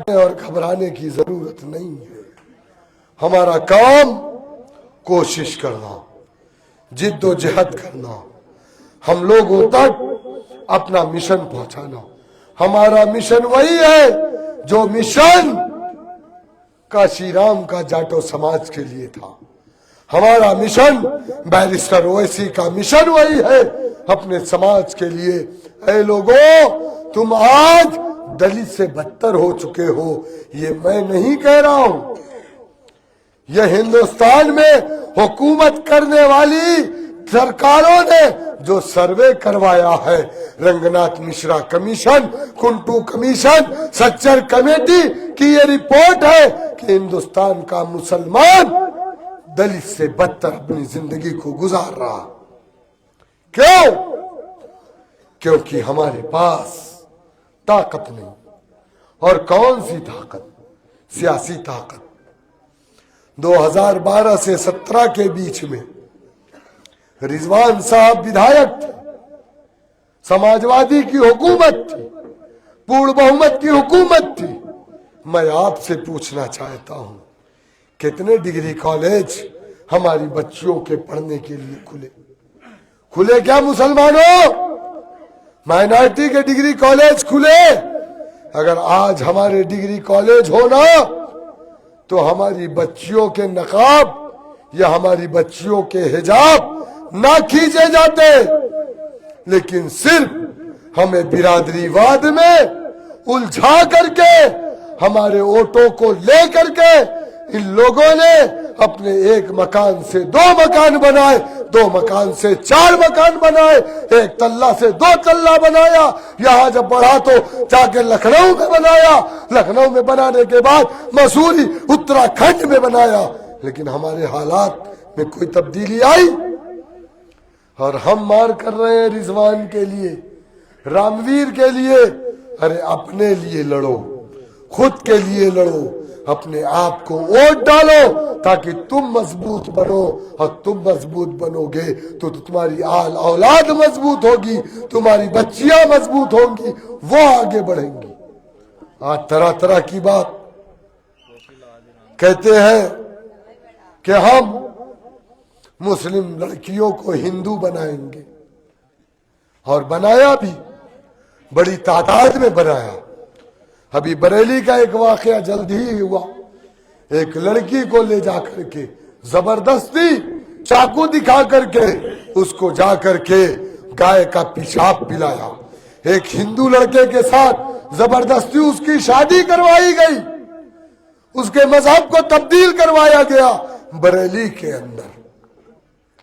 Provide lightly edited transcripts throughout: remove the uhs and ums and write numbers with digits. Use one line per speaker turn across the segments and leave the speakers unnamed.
اور گھبرانے کی ضرورت نہیں ہے. ہمارا کام کوشش کرنا، جد و جہد کرنا، ہم لوگوں تک اپنا مشن پہنچانا. ہمارا مشن وہی ہے جو مشن کاشی رام کا جاٹو سماج کے لیے تھا. ہمارا مشن بیرسٹر اویسی کا مشن وہی ہے اپنے سماج کے لیے. اے لوگوں، تم آج دلت سے بدتر ہو چکے ہو، یہ میں نہیں کہہ رہا ہوں. یہ ہندوستان میں حکومت کرنے والی سرکاروں نے جو سروے کروایا ہے، Ranganath Mishra commission, Kundu commission, Sachar committee کی یہ رپورٹ ہے کہ ہندوستان کا مسلمان دلت سے بدتر اپنی زندگی کو گزار رہا. کیوں؟ کیونکہ ہمارے پاس طاقت نہیں. اور کون سی طاقت؟ سیاسی طاقت. 2012 سے 17 کے بیچ میں رضوان صاحب ودھائک تھے، سماجوادی کی حکومت تھی، پورن بہمت کی حکومت تھی. میں آپ سے پوچھنا چاہتا ہوں، کتنے ڈگری کالج ہماری بچیوں کے پڑھنے کے لیے کھلے کیا مسلمانوں؟ مائنارٹی کے ڈگری کالج کھلے. اگر آج ہمارے ڈگری کالج ہونا تو ہماری بچیوں کے نقاب یا ہماری بچیوں کے حجاب نہ کھینچے جاتے. لیکن صرف ہمیں برادری واد میں الجھا کر کے، ہمارے ووٹوں کو لے کر کے ان لوگوں نے اپنے ایک مکان سے 2 مکان بنائے، 2 مکان سے 4 مکان بنائے، 1 تلہ سے 2 تلہ بنایا. یہاں جب بڑھا تو جا کے لکھنؤ میں بنایا، لکھنؤ میں بنانے کے بعد مسوری اتراکھنڈ میں بنایا. لیکن ہمارے حالات میں کوئی تبدیلی آئی؟ اور ہم مار کر رہے ہیں رضوان کے لیے، رامویر کے لیے. ارے اپنے لیے لڑو، خود کے لیے لڑو، اپنے آپ کو ووٹ ڈالو تاکہ تم مضبوط بنو. اور تم مضبوط بنو گے تو تمہاری آل اولاد مضبوط ہوگی، تمہاری بچیاں مضبوط ہوں گی، وہ آگے بڑھیں گی. آج طرح طرح کی بات کہتے ہیں کہ ہم مسلم لڑکیوں کو ہندو بنائیں گے، اور بنایا بھی، بڑی تعداد میں بنایا. ابھی بریلی کا ایک واقعہ جلد ہی ہوا. ایک لڑکی کو لے جا کر کے زبردستی چاقو دکھا کر کے اس کو جا کر کے گائے کا پیشاب پلایا. ایک ہندو لڑکے کے ساتھ زبردستی اس کی شادی کروائی گئی، اس کے مذہب کو تبدیل کروایا گیا بریلی کے اندر.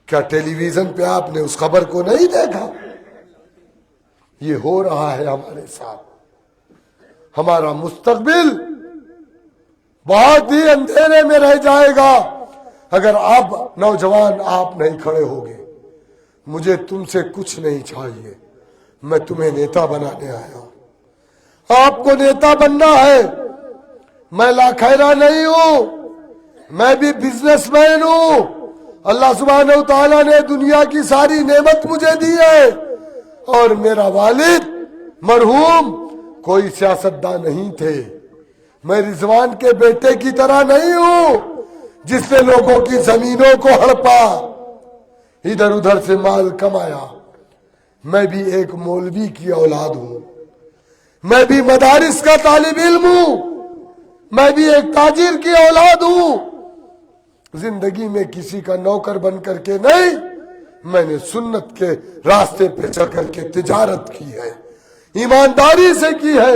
کیا ٹیلی ویژن پہ آپ نے اس خبر کو نہیں دیکھا؟ یہ ہو رہا ہے ہمارے ساتھ. ہمارا مستقبل بہت ہی اندھیرے میں رہ جائے گا اگر اب نوجوان آپ نہیں کھڑے ہوگے. مجھے تم سے کچھ نہیں چاہیے، میں تمہیں نیتا بنانے آیا ہوں. آپ کو نیتا بننا ہے. میں لاکھیرا نہیں ہوں، میں بھی بزنس مین ہوں. اللہ سبحانہ و تعالیٰ نے دنیا کی ساری نعمت مجھے دی ہے، اور میرا والد مرحوم کوئی سیاستدان نہیں تھے. میں رضوان کے بیٹے کی طرح نہیں ہوں جس نے لوگوں کی زمینوں کو ہڑپا، ادھر ادھر سے مال کمایا. میں بھی ایک مولوی کی اولاد ہوں، میں بھی مدارس کا طالب علم ہوں، میں بھی ایک تاجر کی اولاد ہوں. زندگی میں کسی کا نوکر بن کر کے نہیں، میں نے سنت کے راستے پہ چل کر کے تجارت کی ہے، ایمانداری سے کی ہے.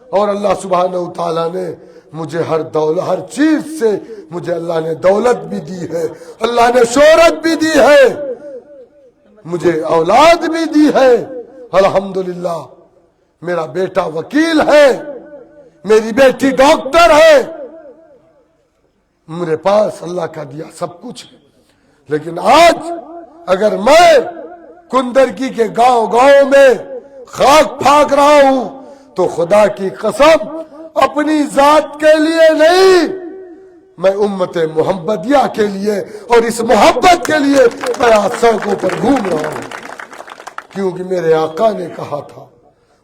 اور اللہ سبحانہ و تعالیٰ نے مجھے ہر چیز سے مجھے اللہ نے دولت بھی دی ہے، اللہ نے شہرت بھی دی ہے، مجھے اولاد بھی دی ہے. الحمدللہ میرا بیٹا وکیل ہے، میری بیٹی ڈاکٹر ہے. میرے پاس اللہ کا دیا سب کچھ ہے. لیکن آج اگر میں کندرکی کے گاؤں گاؤں میں خاک پھاک رہا ہوں تو خدا کی قسم اپنی ذات کے لیے نہیں، میں امت محمدیہ کے لیے اور اس محبت کے لیے میں آج سڑکوں پر گھوم رہا ہوں. کیونکہ میرے آقا نے کہا تھا،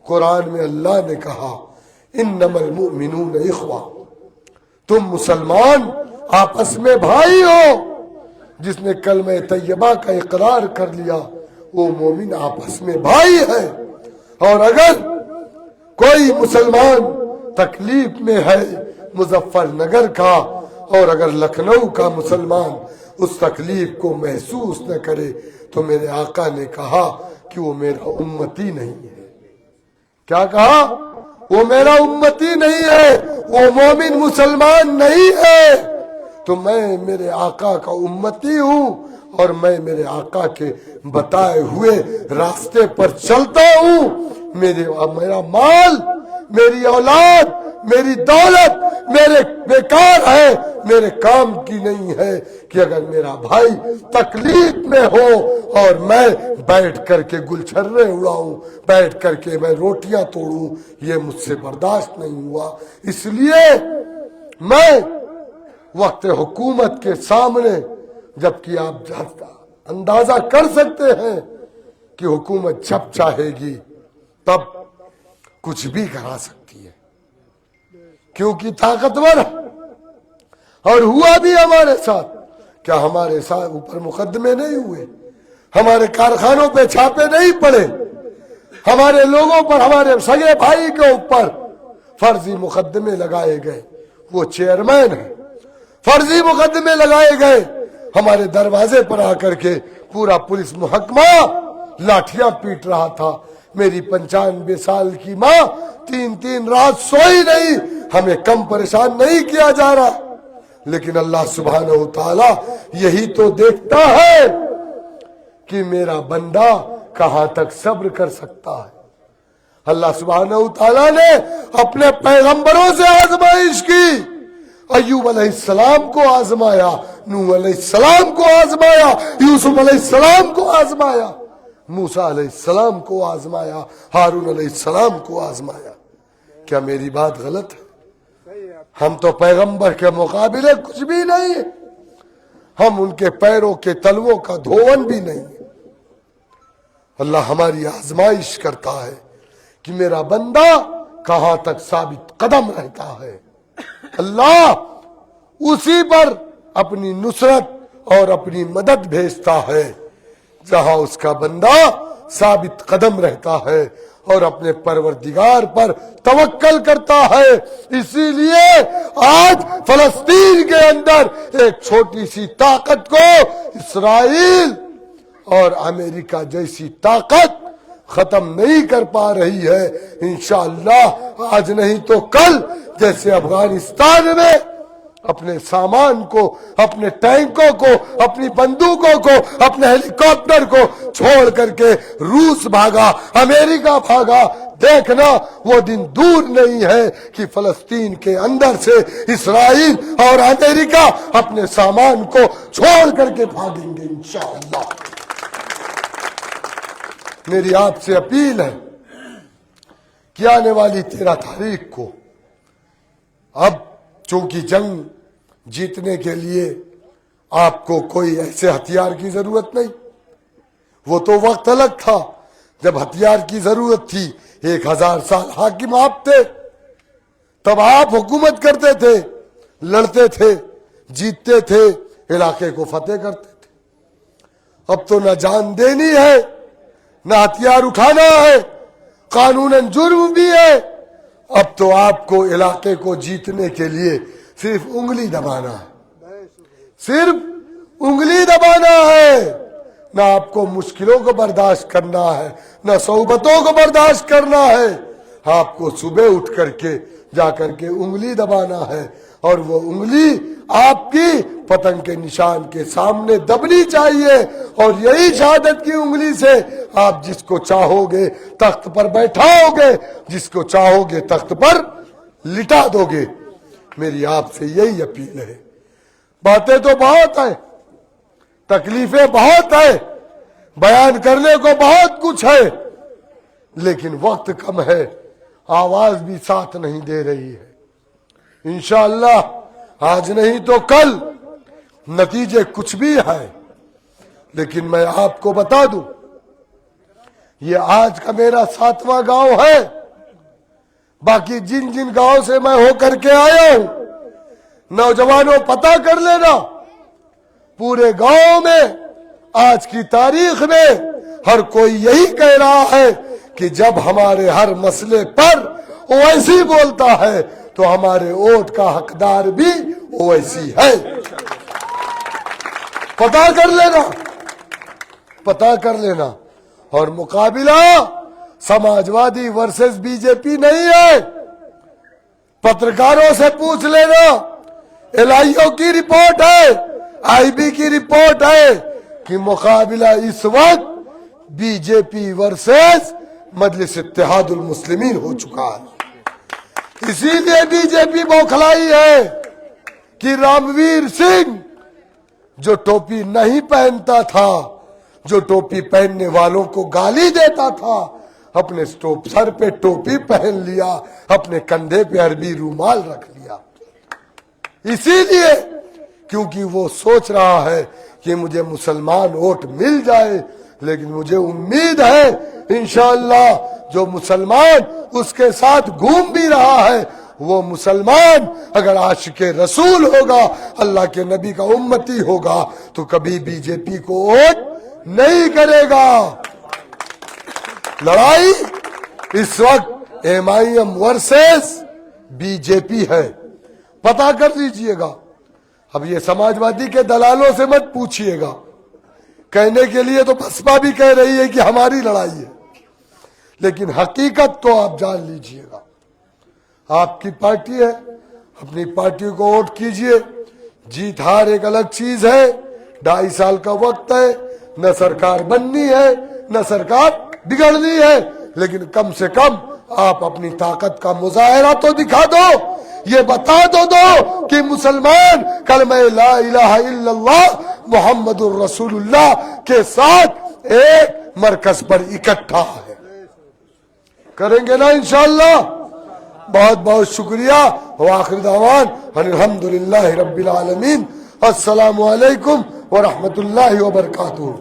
قرآن میں اللہ نے کہا इन्नमल मुमिनून इख्वा, तुम मुसलमान आपस में भाई हो। जिसने कलमे तैयबा का इकरार कर लिया वो मोमिन आपस में भाई है। और अगर कोई मुसलमान तकलीफ में है मुजफ्फरनगर का, और अगर लखनऊ का मुसलमान उस तकलीफ को महसूस न करे, तो मेरे आका ने कहा कि वो मेरा उम्मती नहीं है। क्या कहा? वो मेरा उम्मती नहीं है, वो मोमिन मुसलमान नहीं है। तो मैं मेरे आका का उम्मती हूँ और मैं मेरे आका के बताए हुए रास्ते पर चलता हूँ। मेरा माल, मेरी औलाद, मेरी दौलत मेरे बेकार है, मेरे काम की नहीं है कि अगर मेरा भाई तकलीफ में हो और मैं बैठ करके गुलछर्रे उड़ाऊं, बैठ करके मैं रोटियां तोड़ूं, ये मुझसे बर्दाश्त नहीं हुआ। इसलिए मैं वक्त हुकूमत के सामने, जबकि आप अंदाजा कर सकते हैं कि हुकूमत जब चाहेगी तब कुछ भी करा सकती है, क्योंकि ताकतवर है। और हुआ भी हमारे साथ। क्या हमारे साथ ऊपर मुकदमे नहीं हुए? हमारे कारखानों पे छापे नहीं पड़े? हमारे लोगों पर, हमारे सगे भाई के ऊपर फर्जी मुकदमे लगाए गए। वो चेयरमैन है, फर्जी मुकदमे लगाए गए। हमारे दरवाजे पर आकर के पूरा पुलिस मुहकमा लाठियां पीट रहा था। मेरी 95 साल की माँ 3-3 रात सोई नहीं। हमें कम परेशान नहीं किया जा रहा, लेकिन अल्लाह सुब्हानहू तआला यही तो देखता है कि मेरा बंदा कहां तक सब्र कर सकता है। अल्लाह सुब्हानहू तआला ने अपने पैगंबरों से आजमाइश की। अय्यूब अलैहिस्सलाम को आजमाया, नूह अलैहिस्सलाम को आजमाया, यूसुफ अलैहिस्सलाम को आजमाया, मूसा अलैहिस्सलाम को आजमाया, हारून अलैहिस्सलाम को आजमाया। क्या मेरी बात गलत है? हम तो पैगंबर के मुकाबले कुछ भी नहीं है। हम उनके पैरों के तलवों का धोवन भी नहीं है। अल्लाह हमारी आजमाइश करता है कि मेरा बंदा कहां तक साबित कदम रहता है। अल्लाह उसी पर अपनी नुसरत और अपनी मदद भेजता है जहां उसका बंदा साबित कदम रहता है और अपने परवरदिगार पर तवक्कल करता है। इसीलिए आज फलस्तीन के अंदर एक छोटी सी ताकत को इस्राइल और अमेरिका जैसी ताकत खत्म नहीं कर पा रही है। इंशाअल्लाह आज नहीं तो कल, जैसे अफगानिस्तान में अपने सामान को, अपने टैंकों को, अपनी बंदूकों को, अपने हेलीकॉप्टर को छोड़ करके रूस भागा, अमेरिका भागा। देखना वो दिन दूर नहीं है कि फलस्तीन के अंदर से इस्राइल और अमेरिका अपने सामान को छोड़ करके भागेंगे इंशाअल्लाह। मेरी आपसे अपील है कि आने वाली 13 तारीख को, अब चूंकि जंग जीतने के लिए आपको कोई ऐसे हथियार की जरूरत नहीं, वो तो वक्त अलग था जब हथियार की जरूरत थी। 1000 साल हाकिम आप थे, तब आप हुकूमत करते थे, लड़ते थे, जीतते थे, इलाके को फतेह करते थे। अब तो न जान देनी है, न हथियार उठाना है, कानूनन जुर्म भी है। अब तो आपको इलाके को जीतने के लिए सिर्फ उंगली दबाना है, सिर्फ उंगली दबाना है। ना आपको मुश्किलों को बर्दाश्त करना है, ना सोबतों को बर्दाश्त करना है। आपको सुबह उठ करके जाकर के उंगली दबाना है, और वो उंगली आपकी पतंग के निशान के सामने दबनी चाहिए। और यही शहादत की उंगली से आप जिसको चाहोगे तख्त पर बैठाओगे, जिसको चाहोगे तख्त पर लिटा दोगे। मेरी आपसे यही अपील है। बातें तो बहुत है, तकलीफें बहुत है, बयान करने को बहुत कुछ है, लेकिन वक्त कम है, आवाज भी साथ नहीं दे रही है। इंशाअल्लाह आज नहीं तो कल नतीजे कुछ भी है। लेकिन मैं आपको बता दूं, ये आज का मेरा 7वां गांव है। बाकी जिन जिन गांव से मैं होकर के आया हूं, नौजवानों पता कर लेना, पूरे गांव में आज की तारीख में हर कोई यही कह रहा है कि जब हमारे हर मसले पर ओवैसी बोलता है तो हमारे वोट का हकदार भी ओवैसी है। पता कर लेना, पता कर लेना। और मुकाबिला समाजवादी वर्सेस बीजेपी नहीं है। पत्रकारों से पूछ लेना, एलआईओ की रिपोर्ट है, आईबी की रिपोर्ट है कि मुकाबिला इस वक्त बीजेपी वर्सेस मजलिस इत्तेहादुल मुस्लिमीन हो चुका है। इसीलिए बीजेपी बौखलाई है कि रामवीर सिंह जो टोपी नहीं पहनता था, जो टोपी पहनने वालों को गाली देता था, अपने सर पे टोपी पहन लिया, अपने कंधे पे अरबी रूमाल रख लिया। इसीलिए क्योंकि वो सोच रहा है कि मुझे मुसलमान वोट मिल जाए, लेकिन मुझे उम्मीद है इंशाअल्लाह जो मुसलमान उसके साथ घूम भी रहा है, वो मुसलमान अगर आशिके रसूल होगा, अल्लाह के नबी का उम्मती होगा, तो कभी बीजेपी को वोट नहीं करेगा। लड़ाई इस वक्त एमआईएम वर्सेस बीजेपी है, पता कर लीजिएगा। अब ये समाजवादी के दलालों से मत पूछिएगा, कहने के लिए तो बसपा भी कह रही है कि हमारी लड़ाई है, लेकिन हकीकत तो आप जान लीजिएगा। आपकी पार्टी है, अपनी पार्टी को वोट कीजिए। जीत हार एक अलग चीज है, 2.5 साल का वक्त है, न सरकार बननी है न सरकार बिगड़नी है, लेकिन कम से कम आप अपनी ताकत का मुजाहरा तो दिखा दो। ये बता दो कि मुसलमान कलमा ला इलाहा इल्लल्लाह मुहम्मदुर रसूलुल्लाह के साथ एक मरकज पर इकट्ठा है। करेंगे ना इंशाअल्लाह। बहुत बहुत शुक्रिया। व आखिर दावान अल्हम्दुलिल्लाहि रब्बिल आलमीन। अस्सलामु अलैकुम व रहमतुल्लाहि व बरकातुहू।